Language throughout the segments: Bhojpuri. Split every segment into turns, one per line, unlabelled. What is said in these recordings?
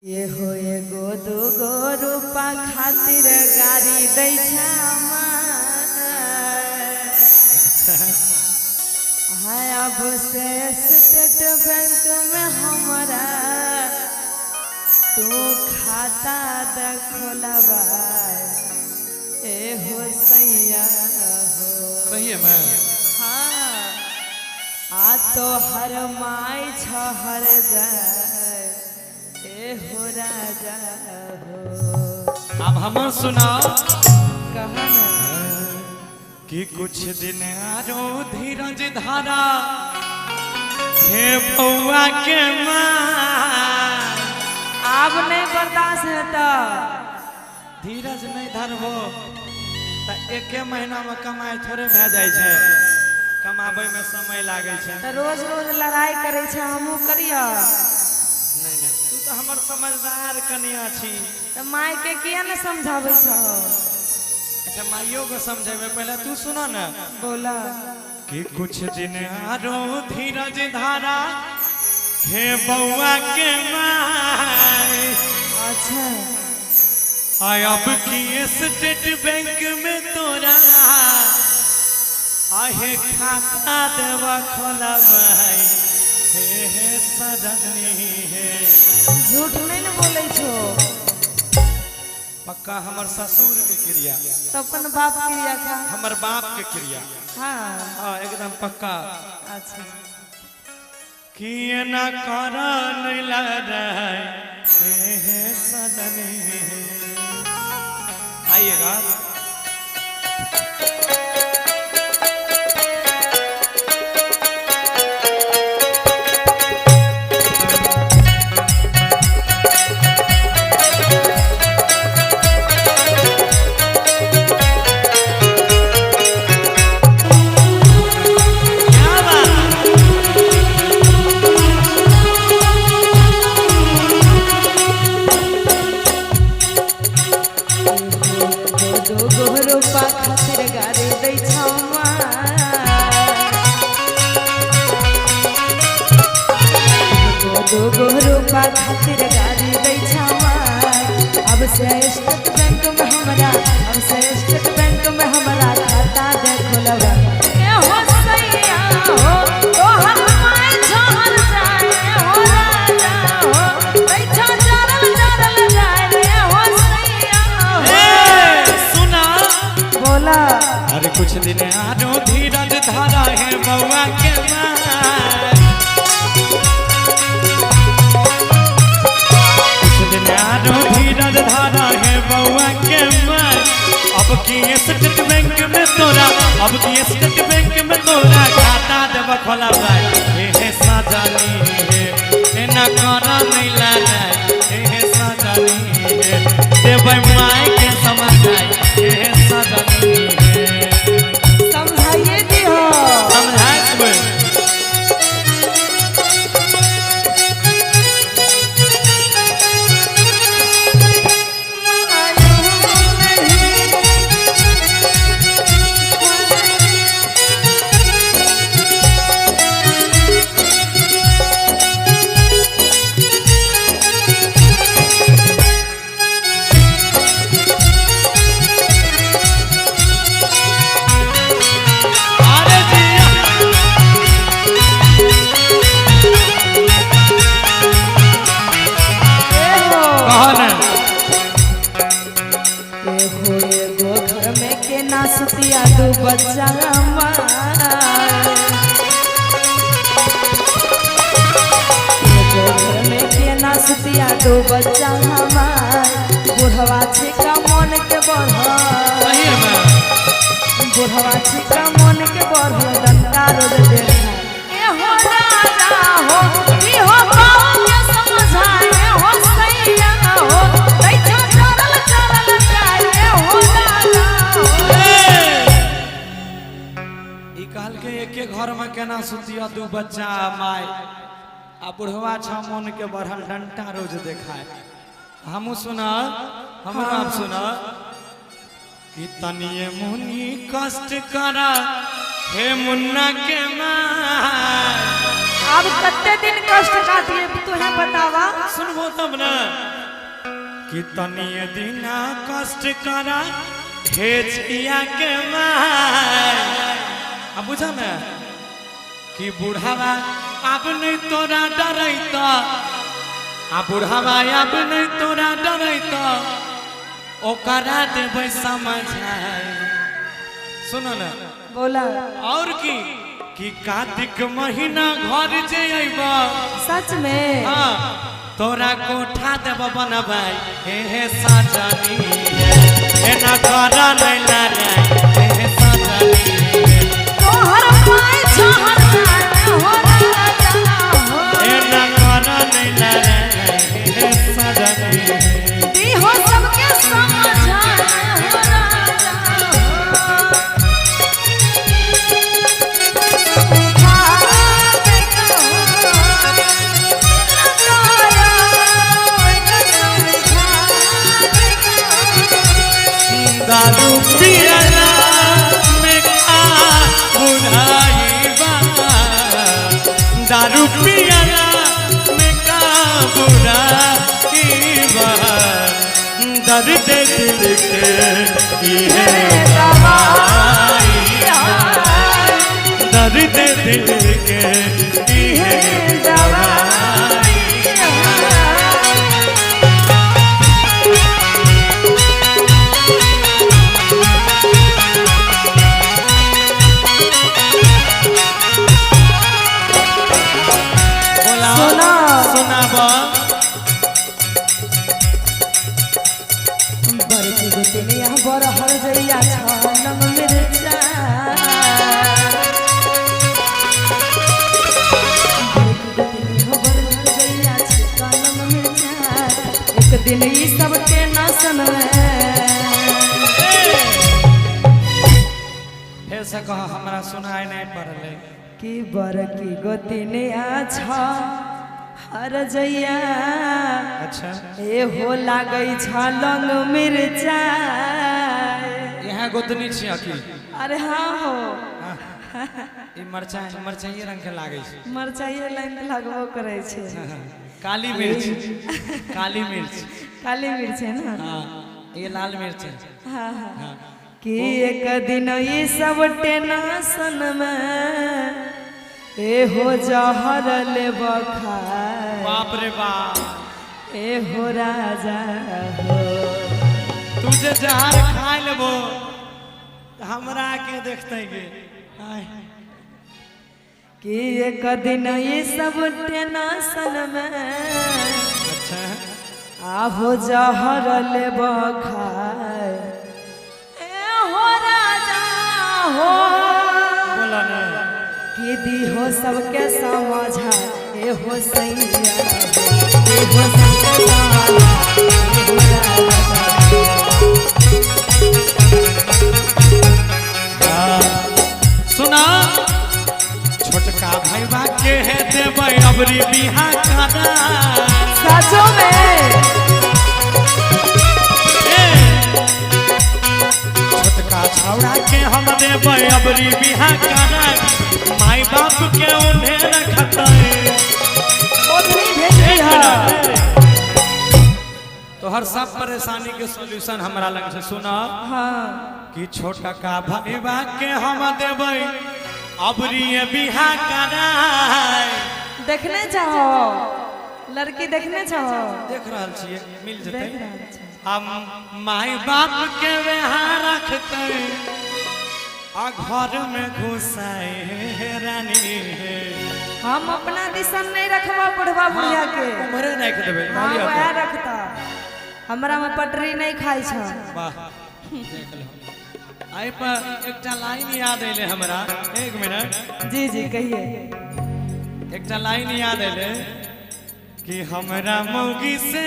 ये हो एगो दूगो रूपा खातिर गाड़ी दै छै हाय अब से स्टेट बैंक में हमारा तू खाता द खोलबा ए हो सैया हो
सही है मैं
हाँ आ तो हर माई छहर जाए ए हो राजा हो
अब हम सुनाओ
कहा
कि कुछ दिन आरो धीरज धारा हे बउआ के माँ
अब नहीं बर्दाश्त होता
धीरज नहीं धरबो तो एके महीना में कमाई थोड़े भे जाए छे कमाबे में समय लागे छे
तो रोज रोज लड़ाई करे छे हमहू करिया
नहीं नहीं तू तो हमर समझदार कन्या छी
तो माई के किया न समझावे छो
अच्छा माइयों को समझेबे पहले तू सुनो ना
बोला
कि कुछ दिन आरो धीरज धारा हे बउआ के माई
अच्छा
आय अब की स्टेट बैंक में तोरा आहे खाता देवा खोला भाई हे सजनी हे
झूठ नहीं न बोले छो
पक्का हमर ससुर के क्रिया
तो अपन बाप क्रिया खा
हमर बाप के क्रिया
हाँ
हाँ एकदम पक्का
अच्छा
कि ना कर नैला रहे हे सजनी आइएगा
रूपा खातिर गाड़ी दै छौ दूगो रूपा खातिर गाड़ी दै छौ अब से स्टेट बैंक में हमरा अब से स्टेट बैंक में हमरा खाता दे खोलबा ए हो सैया हो तोहर माय छहर जाए हो राजा हो बैठा चरल चरल जाए रे हो सैया हो
सुना
बोला
अरे कुछ दिन आरो धीरज धारा है बउआ के माँ कुछ दिन आरो धीरज धारा है बउआ के माँ अब की स्टेट बैंक में तोरा अब की स्टेट बैंक में तोरा खाता देव खोला भाई हे सजनी हे ना करा नहीं लाना हे सजनी हे देव माई के समझाई हे सजनी हे
समझाइए दियो
समझाई तुम्हें
सुतिया दू बच्चा घर में के ना सुतिया दू बच्चा हमार बुढ़वा छिका मन के बढ़ बुढ़वा छिका मन के बढ़ डंडा रोड देखा ए हो राजा हो ई हो बाऊ के समझाए हो सैया हो बैठा चरल चरल जाए हो राजा
कहल के एके घर में केना सुतिया दू बच्चा माय आ बुढ़वा छ मन के बढ़ल डंटा रोज देखाए हमू सुना हमरा सुना कि तनिए मुनि कष्ट करा हे मुन्ना के माय
अब कत्ते दिन कष्ट काटिए तुहे बतावा।
सुनबो तब ना कि तनिए दिना कष्ट करा हेचिया के माय। अब बुझा ना कि बुढ़ावा अब नहीं तोरा डरैता, आ बुढ़ावा अब नहीं तोरा डरैता ओकरा देबै समझाए। सुनो ना
बोला
और कि कार्तिक महीना घर जे अइबा
सच में
हाँ तोरा कोठा देब बनबाई हे सजनी हे ना कर नहीं लड़ाई हे सजनी
तोहर पाए छहर हो राजा हो
हे ना कर नहीं लड़ाई हे सजनी
दी हो सबके समझा हो राजा
दारू पियला में का बुराई बा, दारू पियला में का बुराई बा, दर्द दिल के ये दवाई बा, दर्द दिल के ये दवाई
बरकी गोतनिया बर हर जइया छनम मिर्चा एक दिन ई सब के नसन
फिर से कह हमरा सुनाई नहीं पड़ले
कि बरकी गोतनिया छ हर जइया
अच्छा
ए हो लागई छलंग मिर्चा
यहाँ गोतनी छी अकी
अरे हाँ हो
ई मरचाई रंग के लागे छै
मरचाइए लाइन लगबो करे छे
काली मिर्च काली मिर्च
काली मिर्च है ना
हाँ ये लाल मिर्च है
हाँ हाँ कि एक दिन ये सब टेंशन में ए हो जहर ले बखाए
बाप रे बाप
ए हो राजा हो
तुझे जहर खा लेबो हमरा के देखते गे
कि एक दिन ये सब टेंशन में
अच्छा
आहो जहर ले बखाए ए हो राजा हो
बोला ना
कि दी हो सबके समझा ए हो सैया ए हो सबके समझा ए हो राजा
सुना छोटका भैया के है देबै अबरी बिहा करा
सचो में
छोटका छौड़ा के हम देबै अबरी बिहा करा माई बाप के उन्हें रखतै
ओतनी भेजी है
तो हर सब परेशानी के सॉल्यूशन हमरा लग से सुना
हाँ
कि छोटका भैया के हम देबै अबरी बिहा करा
देखने जाओ लड़की देखने जाओ
देख रहल छियै मिल
देख
जेतै
रहल छै
हम माई बाप के वहाँ रखते आ घर में घुसाए रानी
हम अपना दिशन नहीं रखबा बुढ़वा बुढ़िया के
उम्रे नहीं के देबे
हाँ वह रखता हमरा में पटरी नहीं खाई छ
वाह देख लो आई पर एकटा लाइन याद आइले हमरा एक मिनट
जी जी कहिए
एकटा लाइन याद आइले कि हमरा मौगी से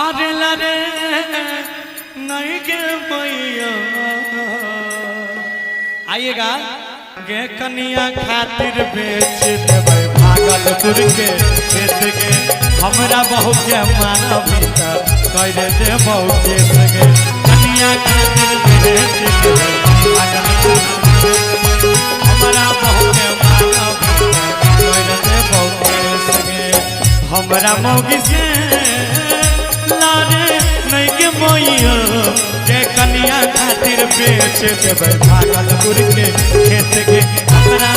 अरे लरे नहीं के मैया आइएगा गे कनिया खातिर बेच देबै भागलपुर के खेत के हमरा बहू के माना भीतर कह दे बहू के सगे कनिया खातिर बेच देबै भागलपुर हमरा बहू के माना हमरा मौगी से लारे नहीं के मोइयो जे कनिया खातिर बेच देबै भागलपुर के खेत के हमरा